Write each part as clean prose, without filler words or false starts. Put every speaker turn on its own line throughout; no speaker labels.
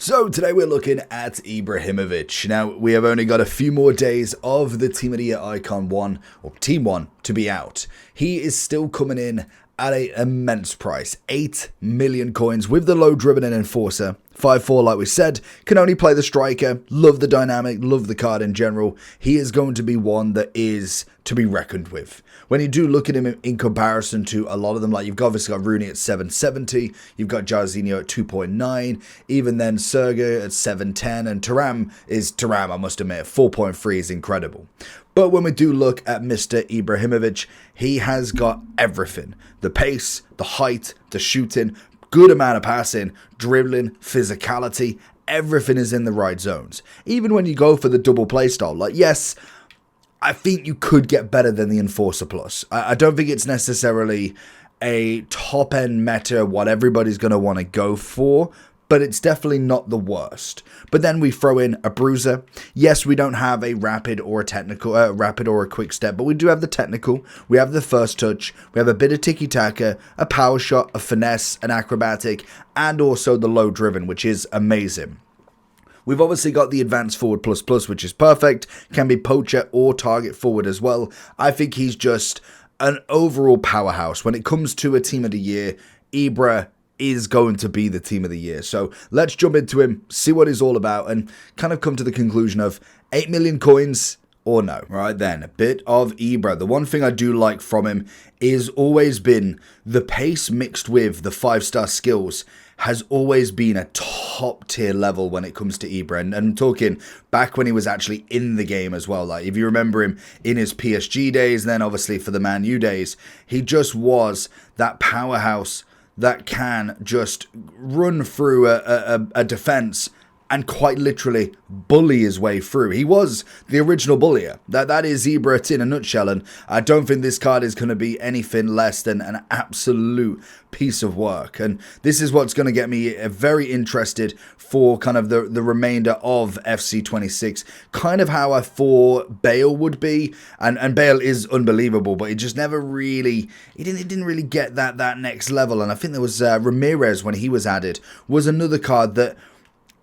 So today we're looking at Ibrahimovic. Now we have only got a few more days of the Team of the Year Icon 1 or Team 1 to be out. He is still coming in at an immense price, 8 million coins with the low driven and enforcer. 5-4 like we said, can only play the striker, love the dynamic, love the card in general. He is going to be one that is to be reckoned with. When you do look at him in comparison to a lot of them, like you've obviously got Rooney at 770, you've got Jarzinho at 2.9, even then Sergio at 710, and Thuram, I must admit, 4.3 is incredible. But when we do look at Mr. Ibrahimovic, he has got everything. The pace, the height, the shooting, good amount of passing, dribbling, physicality, everything is in the right zones. Even when you go for the double play style, like yes, I think you could get better than the Enforcer Plus. I don't think it's necessarily a top end meta, what everybody's going to want to go for, but it's definitely not the worst. But then we throw in a bruiser. Yes, we don't have a rapid or a technical, rapid or a quick step, but we do have the technical. We have the first touch. We have a bit of tiki-taka, a power shot, a finesse, an acrobatic, and also the low driven, which is amazing. We've obviously got the advanced forward plus, which is perfect. Can be poacher or target forward as well. I think he's just an overall powerhouse. When it comes to a Team of the Year, Ibra is going to be the Team of the Year. So let's jump into him, see what he's all about, and kind of come to the conclusion of 8 million coins or no. Right then, a bit of Ibra. The one thing I do like from him is always been the pace mixed with the 5-star skills has always been a top tier level when it comes to Ibra. And I'm talking back when he was actually in the game as well. Like if you remember him in his PSG days, and then obviously for the Man U days, he just was that powerhouse that can just run through a defense and quite literally bully his way through. He was the original bullier. That is Ibra in a nutshell, and I don't think this card is going to be anything less than an absolute piece of work. And this is what's going to get me very interested for kind of the remainder of FC26. Kind of how I thought Bale would be, and Bale is unbelievable, but he just never really, he didn't really get that next level. And I think there was Ramirez when he was added, was another card that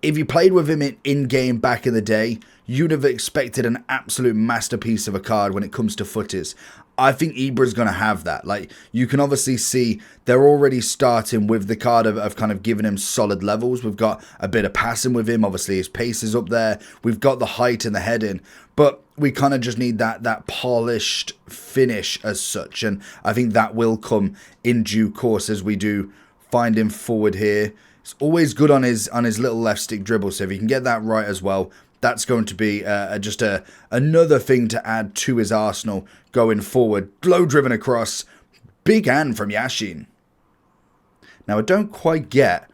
if you played with him in-game back in the day, you'd have expected an absolute masterpiece of a card when it comes to footies. I think Ibra's going to have that. Like, you can obviously see they're already starting with the card of kind of giving him solid levels. We've got a bit of passing with him. Obviously, his pace is up there. We've got the height and the heading. But we kind of just need that polished finish as such. And I think that will come in due course as we do find him forward here. It's always good on his little left stick dribble, so if you can get that right as well, that's going to be just another thing to add to his arsenal going forward. Low driven across, big hand from Yashin. Now I don't quite get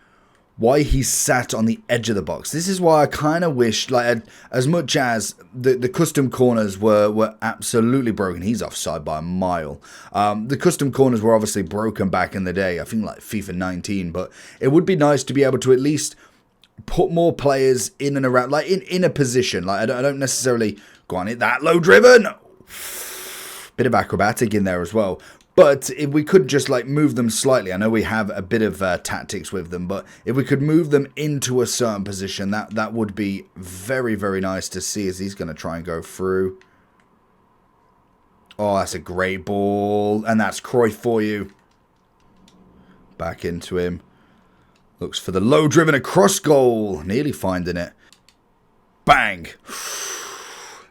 why he sat on the edge of the box. This is why I kind of wish, like, as much as the custom corners were absolutely broken. He's offside by a mile. The custom corners were obviously broken back in the day. I think like FIFA 19, but it would be nice to be able to at least put more players in and around, like in a position. Like I don't necessarily go on it that low driven. Bit of acrobatic in there as well. But if we could just like move them slightly, I know we have a bit of tactics with them, but if we could move them into a certain position, that would be very, very nice to see as he's going to try and go through. Oh, that's a great ball. And that's Cruyff for you. Back into him. Looks for the low driven across goal. Nearly finding it. Bang.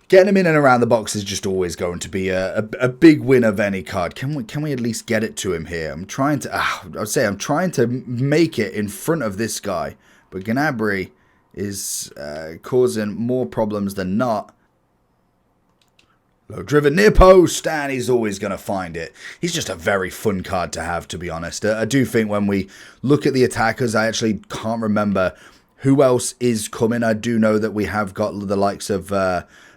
Getting him in and around the box is just always going to be a big win of any card. Can we at least get it to him here? I'm trying to make it in front of this guy, but Gnabry is causing more problems than not. Low driven near post, and he's always going to find it. He's just a very fun card to have, to be honest. I do think when we look at the attackers, I actually can't remember who else is coming. I do know that we have got the likes of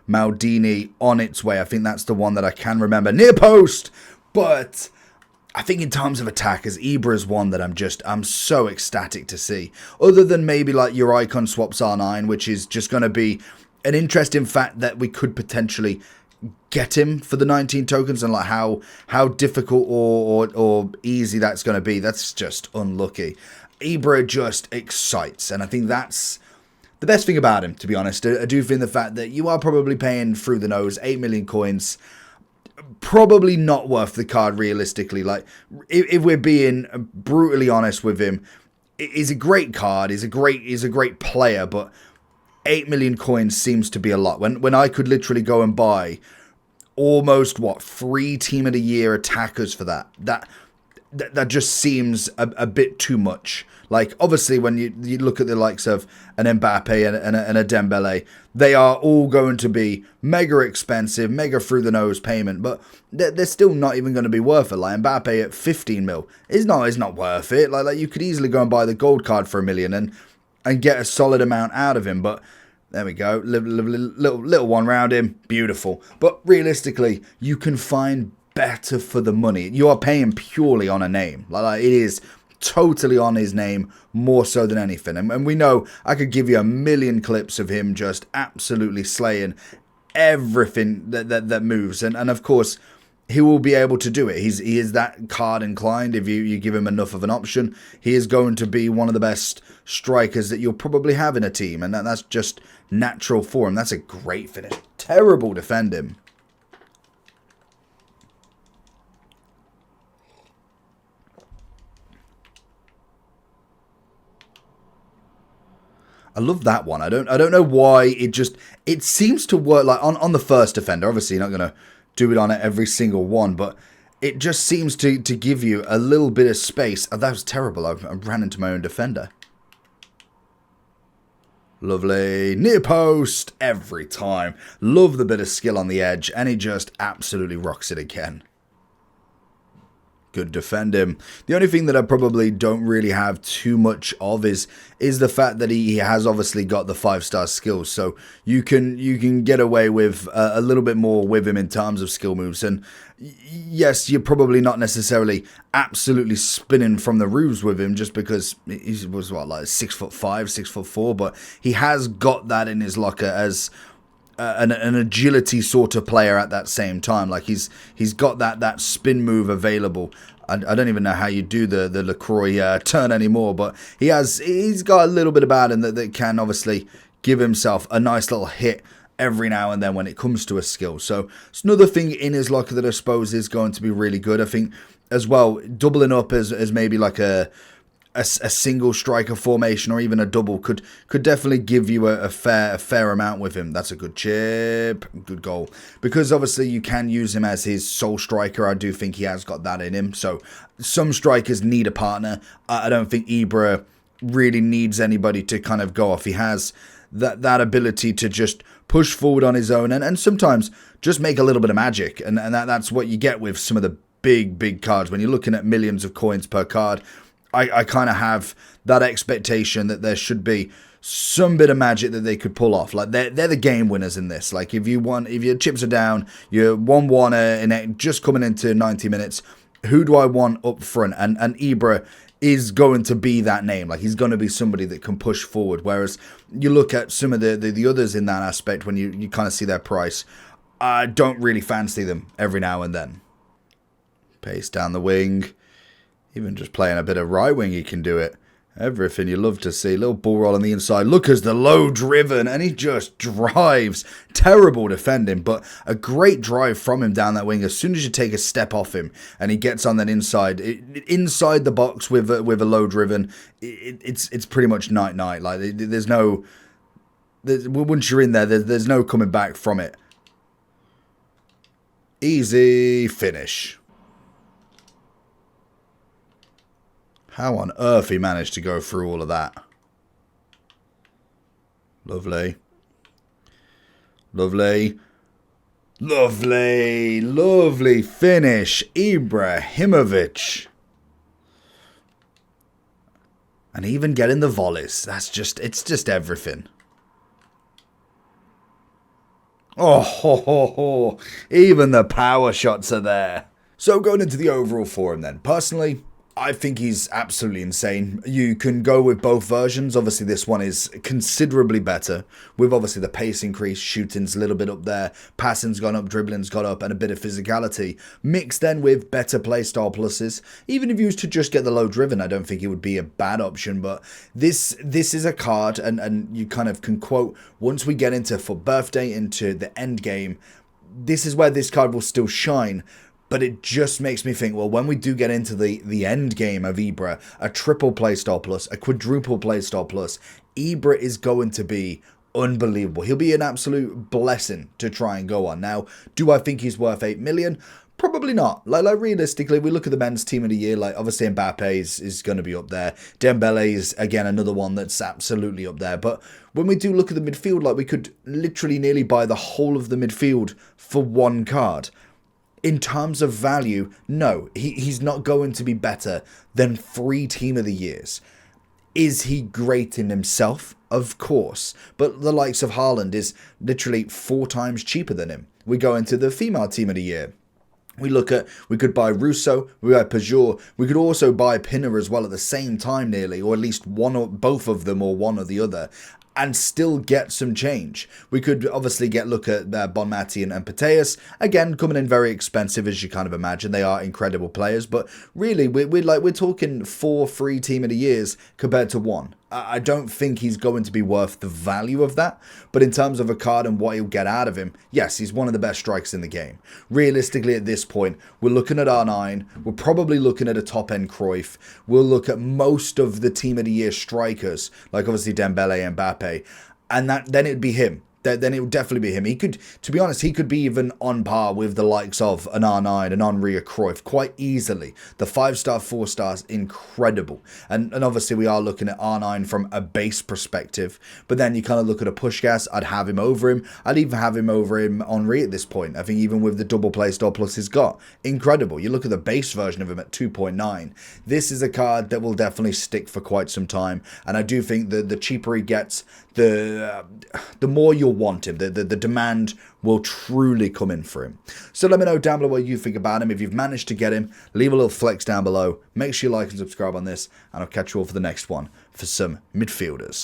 Maldini on its way. I think that's the one that I can remember. Near post! But I think in terms of attackers, Ibra is one that I'm so ecstatic to see. Other than maybe like your icon swaps R9, which is just going to be an interesting fact that we could potentially get him for the 19 tokens, and like how difficult or easy that's going to be. That's just unlucky. Ibra just excites, and I think that's the best thing about him, to be honest. I do think the fact that you are probably paying through the nose 8 million coins, probably not worth the card realistically. Like, if we're being brutally honest with him, he's a great card, he's a great player, but 8 million coins seems to be a lot. When I could literally go and buy almost, 3 Team of the Year attackers for that. That just seems a bit too much. Like, obviously, when you look at the likes of an Mbappe and a Dembele, they are all going to be mega expensive, mega through the nose payment, but they're still not even going to be worth it. Like, Mbappe at 15 mil is not worth it. Like you could easily go and buy the gold card for $1 million and get a solid amount out of him, but there we go, little one round him, beautiful. But realistically, you can find better for the money. You are paying purely on a name. Like it is totally on his name, more so than anything. And we know, I could give you a million clips of him just absolutely slaying everything that moves. And of course, he will be able to do it. He is that card inclined. If you give him enough of an option, he is going to be one of the best strikers that you'll probably have in a team. And that's just natural for him. That's a great finish. Terrible defending. I love that one. I don't know why it seems to work. Like on the first defender, obviously you're not going to do it on every single one, but it just seems to give you a little bit of space. Oh, that was terrible. I ran into my own defender. Lovely. Near post every time. Love the bit of skill on the edge, and he just absolutely rocks it again. Good defend him. The only thing that I probably don't really have too much of is the fact that he has obviously got the 5-star skills, so you can get away with a little bit more with him in terms of skill moves. And yes, you're probably not necessarily absolutely spinning from the roofs with him just because he was like 6'5", 6'4", but he has got that in his locker as an agility sort of player at that same time. Like he's got that spin move available. I don't even know how you do the LaCroix turn anymore, but he's got a little bit about him that can obviously give himself a nice little hit every now and then when it comes to a skill. So it's another thing in his locker that I suppose is going to be really good. I think as well, doubling up as maybe like a single striker formation or even a double could definitely give you a fair amount with him. That's a good chip, good goal. Because obviously you can use him as his sole striker. I do think he has got that in him. So some strikers need a partner. I don't think Ibra really needs anybody to kind of go off. He has that ability to just push forward on his own and sometimes just make a little bit of magic. And that's what you get with some of the big cards. When you're looking at millions of coins per card, I kind of have that expectation that there should be some bit of magic that they could pull off. Like they're the game winners in this. Like if your chips are down, you're 1-1 in just coming into 90 minutes. Who do I want up front? And Ibra is going to be that name. Like he's going to be somebody that can push forward. Whereas you look at some of the others in that aspect when you kind of see their price, I don't really fancy them every now and then. Pace down the wing. Even just playing a bit of right wing, he can do it. Everything you love to see. Little ball roll on the inside. Look as the low driven, and he just drives. Terrible defending, but a great drive from him down that wing. As soon as you take a step off him, and he gets on that inside the box with a low driven, it's pretty much night. Like once you're in there's no coming back from it. Easy finish. How on earth he managed to go through all of that. Lovely. Lovely. Lovely. Lovely finish. Ibrahimovic. And even getting the volleys. It's just everything. Oh, even the power shots are there. So going into the overall for him then. Personally, I think he's absolutely insane. You can go with both versions. Obviously, this one is considerably better, with obviously the pace increase, shooting's a little bit up there, passing's gone up, dribbling's got up, and a bit of physicality. Mixed then with better playstyle pluses. Even if you was to just get the low driven, I don't think it would be a bad option. But this is a card, and you kind of can quote, once we get into for birthday, into the end game, this is where this card will still shine. But it just makes me think, well, when we do get into the end game of Ibra, a triple playstyle plus, a quadruple playstyle plus, Ibra is going to be unbelievable. He'll be an absolute blessing to try and go on. Now, do I think he's worth 8 million? Probably not. Like realistically, we look at the men's team of the year, like obviously Mbappe is going to be up there. Dembele is, again, another one that's absolutely up there. But when we do look at the midfield, like we could literally nearly buy the whole of the midfield for one card. In terms of value, no, he's not going to be better than 3 team of the years. Is he great in himself? Of course. But the likes of Haaland is literally 4 times cheaper than him. We go into the female team of the year. We could buy Russo, we buy Peugeot, we could also buy Pinner as well at the same time nearly, or at least one or both of them or one or the other, and still get some change. We could obviously look at Bonmati and Pateas, again coming in very expensive as you kind of imagine. They are incredible players, but really we're talking 4 free team of the years compared to 1. I don't think he's going to be worth the value of that, but in terms of a card and what he'll get out of him, yes, he's one of the best strikers in the game. Realistically, at this point, we're looking at R9, we're probably looking at a top-end Cruyff, we'll look at most of the Team of the Year strikers, like obviously Dembele and Mbappe, and then it'd be him. Then it would definitely be him. He could, to be honest, he could be even on par with the likes of an R9, an Henry, a Cruyff, quite easily. The 5-star, 4 stars, incredible. And obviously we are looking at R9 from a base perspective. But then you kind of look at a Puskás, I'd have him over him. I'd even have him over him Henry at this point. I think even with the double play style plus he's got, incredible. You look at the base version of him at 2.9. This is a card that will definitely stick for quite some time. And I do think that the cheaper he gets, the more you'll want him, the demand will truly come in for him. So let me know down below what you think about him. If you've managed to get him, leave a little flex down below. Make sure you like and subscribe on this, and I'll catch you all for the next one for some midfielders.